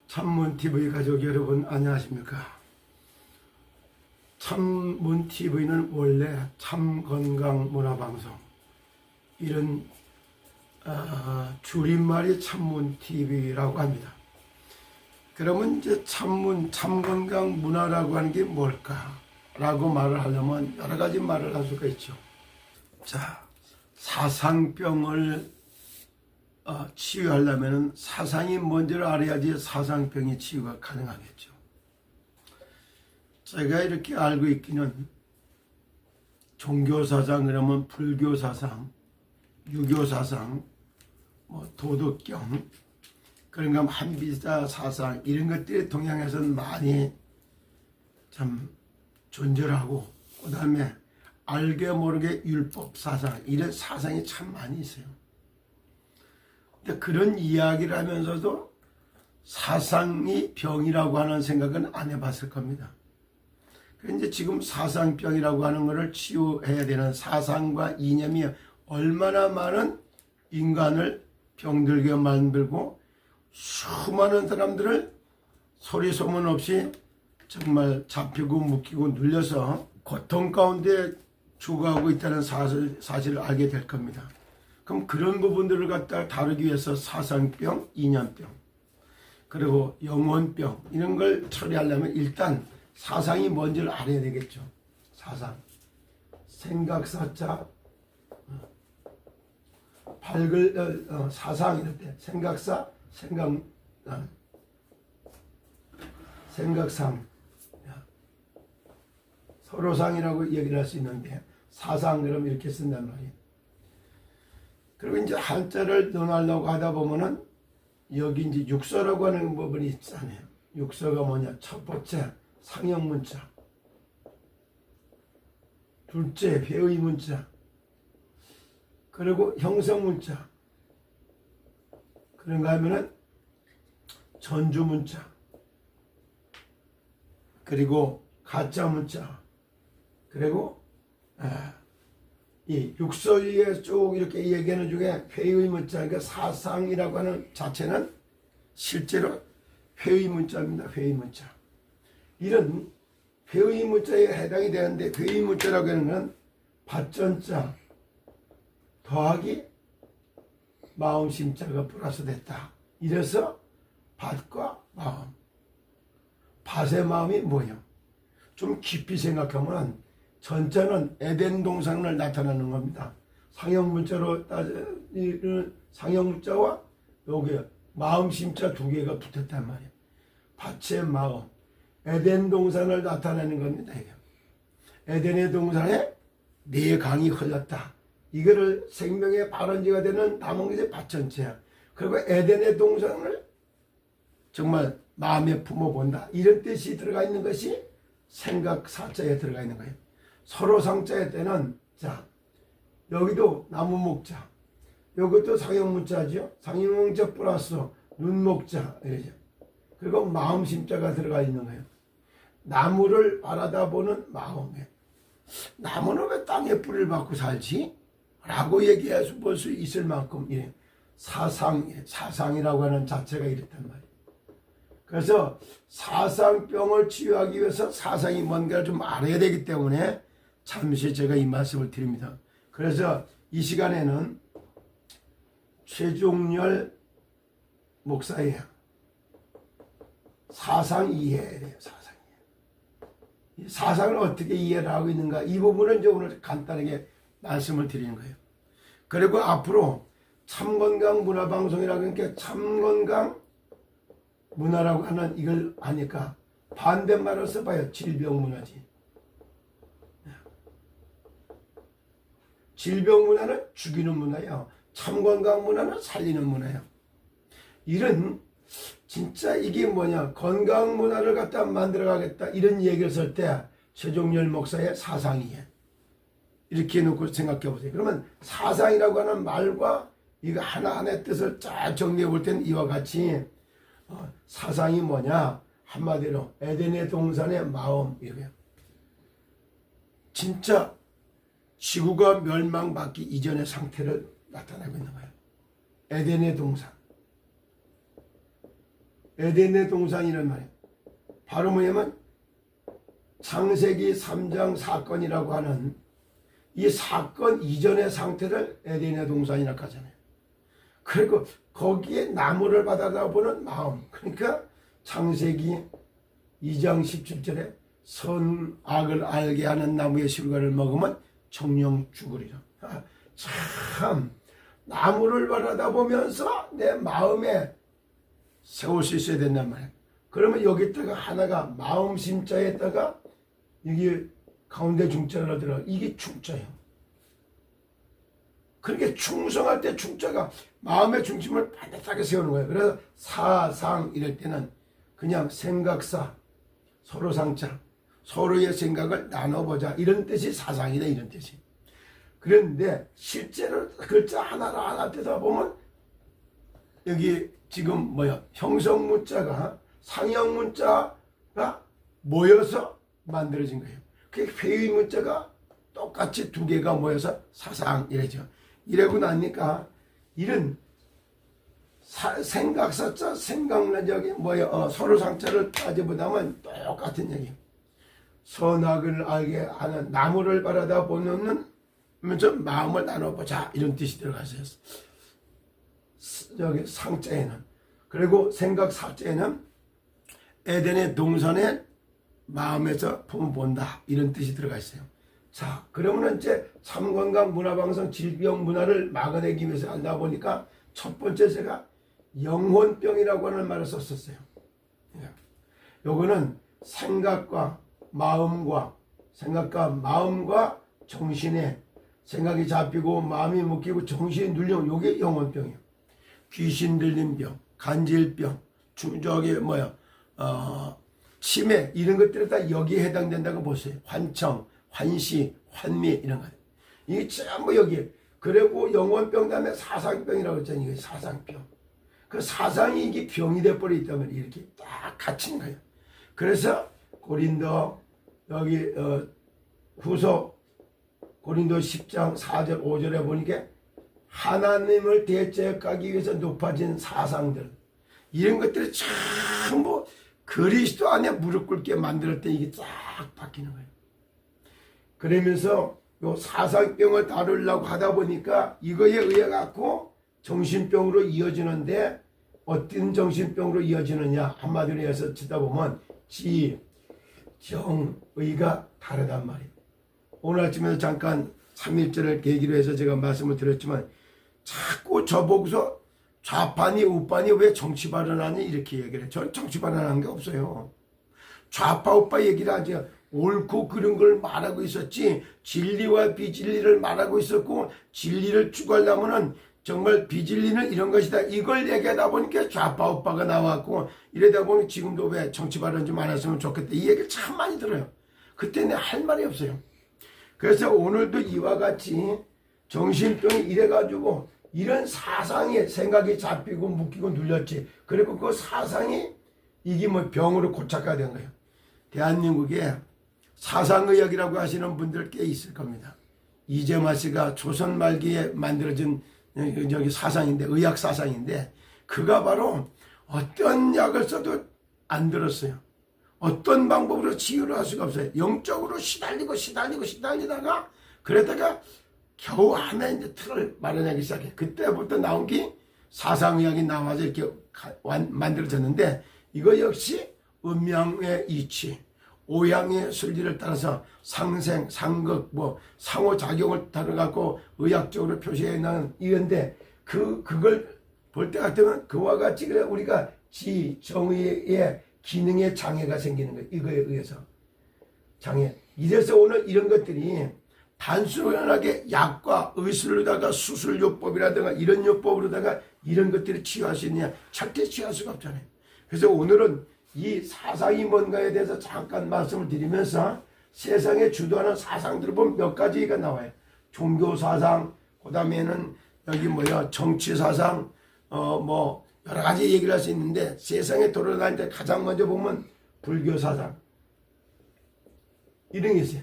참문TV 가족 여러분 안녕하십니까. 참문TV는 원래 참건강문화방송 이런 줄임말이 참문TV라고 합니다. 그러면 이제 참건강문화라고 하는 게 뭘까라고 말을 하려면 여러 가지 말을 할 수가 있죠. 자, 사상병을 치유하려면 사상이 뭔지를 알아야지 사상병의 치유가 가능하겠죠. 제가 이렇게 알고 있기는 종교사상 그러면 불교사상, 유교사상, 도덕경, 그런가 한비사 사상 이런 것들이 동양에서는 많이 참 존재하고 그 다음에 알게 모르게 율법사상 이런 사상이 참 많이 있어요. 근데 그런 이야기를 하면서도 사상이 병이라고 하는 생각은 안 해봤을 겁니다. 그런데 지금 사상병이라고 하는 것을 치유해야 되는 사상과 이념이 얼마나 많은 인간을 병들게 만들고 수많은 사람들을 소리 소문 없이 정말 잡히고 묶이고 눌려서 고통 가운데 죽어가고 있다는 사실을 알게 될 겁니다. 그럼 그런 부분들을 갖다 다루기 위해서 사상병, 이념병, 그리고 영혼병 이런 걸 처리하려면 일단 사상이 뭔지를 알아야 되겠죠. 사상, 생각사자, 사상 이럴 때 생각사, 생각상, 서로상이라고 얘기를 할 수 있는데 사상 그럼 이렇게 쓴단 말이에요. 그리고 이제 한자를 논하려고 하다 보면은 여기 이제 육서라고 하는 부분이 있잖아요. 육서가 뭐냐? 첫 번째 상형 문자, 둘째 배의 문자, 그리고 형성 문자, 그런가 하면은 전주 문자, 그리고 가짜 문자, 그리고 이 육서에 쭉 이렇게 얘기하는 중에 회의 문자, 그러니까 사상이라고 하는 자체는 실제로 회의 문자입니다. 회의 문자. 이런 회의 문자에 해당이 되는데 회의 문자라고 하는 건 밭전자 더하기 마음심자가 플러스 됐다. 이래서 밭과 마음. 밭의 마음이 뭐예요? 좀 깊이 생각하면 전자는 에덴 동산을 나타내는 겁니다. 상형 문자로 따지는 상형 문자와 여기 마음 심자 두 개가 붙었단 말이에요. 밭의 마음, 에덴 동산을 나타내는 겁니다. 에덴의 동산에 네 강이 흘렀다. 이거를 생명의 발원지가 되는 나무의 밭 전체야. 그리고 에덴의 동산을 정말 마음에 품어본다. 이런 뜻이 들어가 있는 것이 생각 사자에 들어가 있는 거예요. 서로 상자의 때는 자 여기도 나무 목자, 여기도 상형 문자죠. 상형 문자 플러스 눈 목자 이러죠. 그리고 마음 심자가 들어가 있는 거예요. 나무를 바라다 보는 마음에 나무는 왜 땅에 뿌리를 받고 살지? 라고 얘기해 볼 수 있을 만큼 사상이라고 하는 자체가 이렇단 말이에요. 그래서 사상병을 치유하기 위해서 사상이 뭔가를 좀 알아야 되기 때문에 잠시 제가 이 말씀을 드립니다. 그래서 이 시간에는 최종열 목사의 사상 이해에 대해요. 사상 이해. 사상을 어떻게 이해를 하고 있는가 이 부분을 이제 오늘 간단하게 말씀을 드리는 거예요. 그리고 앞으로 참건강 문화방송이라고 하니까 참건강 문화라고 하는 이걸 아니까 반대말을 써봐요. 질병문화지. 질병문화는 죽이는 문화예요. 참건강 문화는 살리는 문화예요. 이런 진짜 이게 뭐냐 건강 문화를 갖다 만들어가겠다 이런 얘기를 쓸 때 최종열 목사의 사상이에요. 이렇게 놓고 생각해 보세요. 그러면 사상이라고 하는 말과 이거 하나하나의 뜻을 쫙 정리해 볼 때는 이와 같이 사상이 뭐냐 한마디로 에덴의 동산의 마음 이거예요. 진짜 지구가 멸망받기 이전의 상태를 나타내고 있는 거예요. 에덴의 동산. 에덴의 동산이란 말이에요. 바로 뭐냐면 창세기 3장 사건이라고 하는 이 사건 이전의 상태를 에덴의 동산이라고 하잖아요. 그리고 거기에 나무를 받아보는 마음, 그러니까 창세기 2장 17절에 선악을 알게 하는 나무의 실과를 먹으면 정령 죽으리라. 참 나무를 바라다보면서 내 마음에 세울 수 있어야 된단 말이에요. 그러면 여기다가 하나가 마음 심자에다가 이게 가운데 중자가 들어가, 이게 충자예요. 그렇게 충성할 때 충자가 마음의 중심을 반듯하게 세우는 거예요. 그래서 사상 이럴 때는 그냥 생각사, 서로 상자, 서로의 생각을 나눠보자 이런 뜻이 사상이다, 이런 뜻이. 그런데 실제로 글자 하나 떼다 보면 여기 지금 뭐야, 형성 문자가 상형 문자가 모여서 만들어진 거예요. 그 회의 문자가 똑같이 두 개가 모여서 사상 이래죠. 이러고 나니까 이런 생각사자, 생각나적이 뭐야, 서로 상자를 따져보다면 똑같은 얘기예요. 선악을 알게 하는 나무를 바라다 보는 면서 마음을 나눠보자 이런 뜻이 들어갔어요. 여기 상자에는. 그리고 생각 사자에는 에덴의 동산의 마음에서 품어본다 이런 뜻이 들어가 있어요. 자, 그러면 이제 참건강 문화방송 질병 문화를 막아내기 위해서 한다 보니까 첫 번째 제가 영혼병이라고 하는 말을 썼었어요. 요거는 생각과 마음과 정신에 생각이 잡히고 마음이 묶이고 정신이 눌려, 요게 영혼병이에요. 귀신 들린 병, 간질병, 치매 이런 것들이 다 여기에 해당된다고 보세요. 환청, 환시, 환미 이런 거. 이게 전부 여기에. 그리고 영혼병 다음에 사상병이라고 했잖아요. 이게 사상병. 그 사상이 이게 병이 돼버려 있다면 이렇게 딱 갇힌 거예요. 그래서 고린도 여기 후서 고린도 10장 4절 5절에 보니까 하나님을 대적하기 위해서 높아진 사상들 이런 것들이 전부 그리스도 안에 무릎 꿇게 만들 때 이게 쫙 바뀌는 거예요. 그러면서 요 사상병을 다루려고 하다 보니까 이거에 의해 갖고 정신병으로 이어지는데 어떤 정신병으로 이어지느냐 한마디로 해서 치다 보면 지, 정, 의가 다르단 말이에요. 오늘 아침에도 잠깐 3.1절을 계기로 해서 제가 말씀을 드렸지만 자꾸 저보고서 좌판이 우판이 왜 정치 발언하니 이렇게 얘기를 해요. 저는 정치 발언한 게 없어요. 좌파 우파 얘기를 하죠. 옳고 그른 걸 말하고 있었지 진리와 비진리를 말하고 있었고 진리를 추구하려면은 정말 비진리는 이런 것이다 이걸 얘기하다 보니까 좌파 우파가 나왔고 이러다 보니 지금도 왜 정치 발언 좀 안 했으면 좋겠다 이 얘기를 참 많이 들어요. 그때는 할 말이 없어요. 그래서 오늘도 이와 같이 정신병이 이래가지고 이런 사상에 생각이 잡히고 묶이고 눌렸지. 그리고 그 사상이 이게 뭐 병으로 고착화가 된 거예요. 대한민국에 사상의학이라고 하시는 분들 꽤 있을 겁니다. 이재마 씨가 조선 말기에 만들어진 여기 사상인데 의학 사상인데 그가 바로 어떤 약을 써도 안 들었어요. 어떤 방법으로 치유를 할 수가 없어요. 영적으로 시달리다가 그러다가 겨우 하나 이제 틀을 마련하기 시작해. 그때부터 나온 게 사상의학이 나와서 이렇게 만들어졌는데 이거 역시 음양의 이치, 오양의 순리를 따라서 상생, 상극, 상호작용을 따라갖고 의학적으로 표시해놓은 이건데 그걸 볼 때 같으면 그와 같이 그래 우리가 지, 정의의 기능에 장애가 생기는 거예요. 이거에 의해서. 장애. 이래서 오늘 이런 것들이 단순하게 약과 의술로다가 수술요법이라든가 이런 요법으로다가 이런 것들을 치유할 수 있느냐? 절대 치유할 수가 없잖아요. 그래서 오늘은 이 사상이 뭔가에 대해서 잠깐 말씀을 드리면서 세상에 주도하는 사상들을 보면 몇 가지가 나와요. 종교사상, 그 다음에는 여기 정치사상, 여러 가지 얘기를 할 수 있는데 세상에 돌아다닐 때 가장 먼저 보면 불교사상 이런 게 있어요.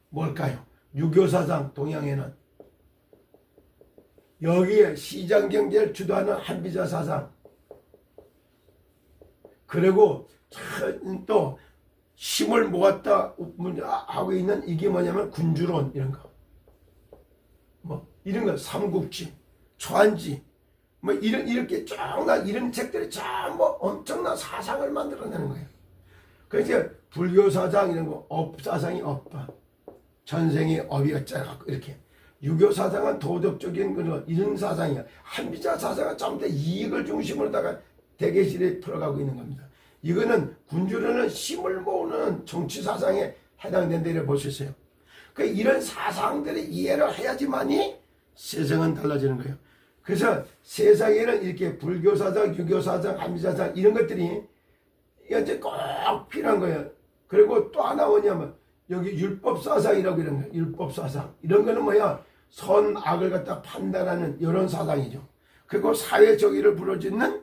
뭘까요? 유교사상 동양에는 여기에 시장경제를 주도하는 한비자 사상 그리고 또 힘을 모았다 하고 있는 이게 뭐냐면 군주론 이런 거. 뭐 이런 거 삼국지, 초안지 뭐 이렇게 쫙 이런 책들이 전부 엄청난 사상을 만들어내는 거예요. 그래서 불교 사상 이런 거 업 사상이 업다. 전생이 업이었잖아. 이렇게 유교 사상은 도덕적인 그런 이런 사상이야. 한비자 사상은 전부 다 이익을 중심으로다가 대개실에 풀어가고 있는 겁니다. 이거는 군주론은 힘을 모으는 정치 사상에 해당된다 이렇게 볼 수 있어요. 그 이런 사상들을 이해를 해야지만이 세상은 달라지는 거예요. 그래서 세상에는 이렇게 불교 사상, 유교 사상, 한미 사상 이런 것들이 이제 꼭 필요한 거예요. 그리고 또 하나 뭐냐면 여기 율법 사상이라고 이런 거예요. 율법 사상 이런 거는 뭐야? 선 악을 갖다 판단하는 이런 사상이죠. 그리고 사회 정의를 부르짖는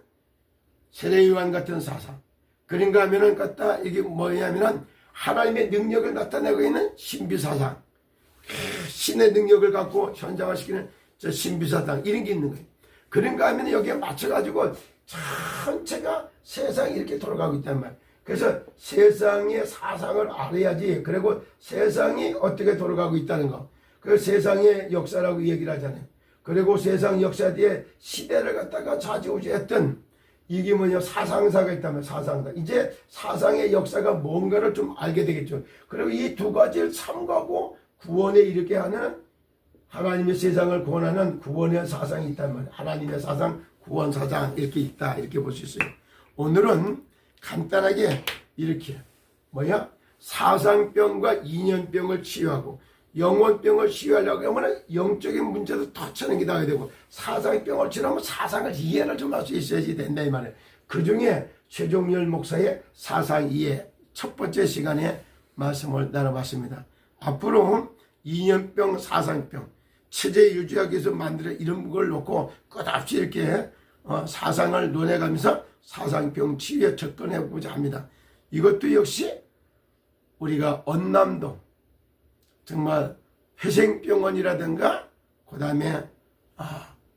세례요한 같은 사상. 그런가 하면은 갖다 이게 뭐냐면은 하나님의 능력을 나타내고 있는 신비사상. 신의 능력을 갖고 현장화시키는 저 신비사상 이런 게 있는 거예요. 그런가 하면 여기에 맞춰가지고 전체가 세상이 이렇게 돌아가고 있단 말이에요. 그래서 세상의 사상을 알아야지. 그리고 세상이 어떻게 돌아가고 있다는 거. 그 세상의 역사라고 얘기를 하잖아요. 그리고 세상 역사 뒤에 시대를 갖다가 좌지우지했던 이게 뭐냐 사상사가 있다면 사상사. 이제 사상의 역사가 뭔가를 좀 알게 되겠죠. 그리고 이 두 가지를 삼가고 구원에 이르게 하는 하나님의 세상을 구원하는 구원의 사상이 있단 말이에요. 하나님의 사상, 구원 사상 이렇게 있다 이렇게 볼 수 있어요. 오늘은 간단하게 이렇게 뭐야 사상병과 인연병을 치유하고 영혼병을 치유하려고 하면 영적인 문제도 터치하는 게 나와야 되고 사상병을 치료하면 사상을 이해를 좀 할 수 있어야지 된다 이 말이에요. 그 중에 최종열 목사의 사상 이해 첫 번째 시간에 말씀을 나눠봤습니다. 앞으로 인연병, 사상병, 체제 유지하기 위해서 만들어 이런 걸 놓고 끝없이 이렇게 사상을 논해가면서 사상병 치유에 접근해보자 합니다. 이것도 역시 우리가 언남동 정말 회생병원이라든가 그 다음에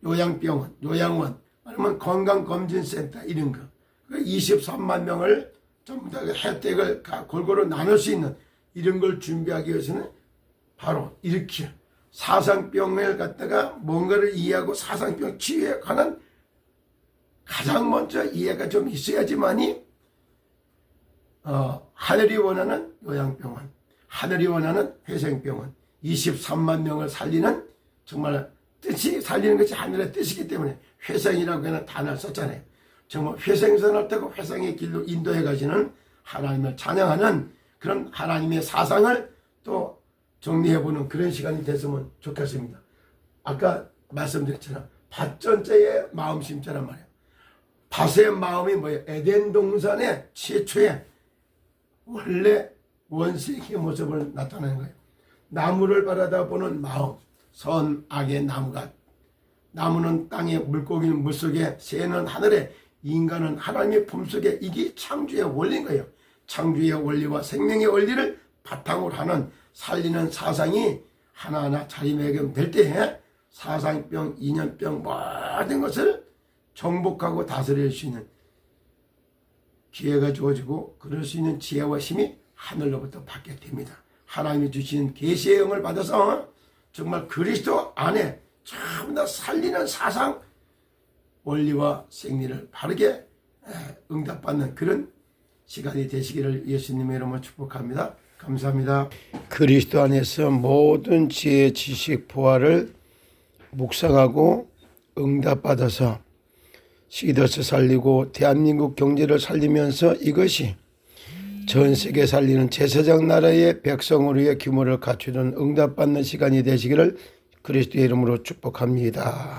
요양병원, 요양원 아니면 건강검진센터 이런 거 23만 명을 전부 다 혜택을 골고루 나눌 수 있는 이런 걸 준비하기 위해서는 바로 이렇게 사상병을 갖다가 뭔가를 이해하고 사상병 치유에 관한 가장 먼저 이해가 좀 있어야지만이 하늘이 원하는 요양병원, 하늘이 원하는 회생병원 23만 명을 살리는 정말 뜻이 살리는 것이 하늘의 뜻이기 때문에 회생이라고 하는 단어를 썼잖아요. 정말 회생선을 타고 회생의 길로 인도해 가시는 하나님을 찬양하는 그런 하나님의 사상을 또 정리해보는 그런 시간이 됐으면 좋겠습니다. 아까 말씀드렸잖아. 밭전자의 마음 심자란 말이에요. 밭의 마음이 뭐예요? 에덴 동산의 최초의 원래 원색의 모습을 나타내는 거예요. 나무를 바라다보는 마음, 선, 악의 나무가 나무는 땅에, 물고기는 물속에, 새는 하늘에, 인간은 하나님의 품속에 이게 창조의 원리인 거예요. 창조의 원리와 생명의 원리를 바탕으로 하는 살리는 사상이 하나하나 자리매김될 때에 사상병, 인연병 모든 것을 정복하고 다스릴 수 있는 기회가 주어지고 그럴 수 있는 지혜와 힘이 하늘로부터 받게 됩니다. 하나님이 주신 계시의 영을 받아서 정말 그리스도 안에 전부 다 살리는 사상, 원리와 생리를 바르게 응답받는 그런 시간이 되시기를 예수님의 이름으로 축복합니다. 감사합니다. 그리스도 안에서 모든 지혜, 지식, 보화를 묵상하고 응답받아서 시더스 살리고 대한민국 경제를 살리면서 이것이 전 세계 살리는 제사장 나라의 백성으로의 규모를 갖추는 응답받는 시간이 되시기를 그리스도의 이름으로 축복합니다.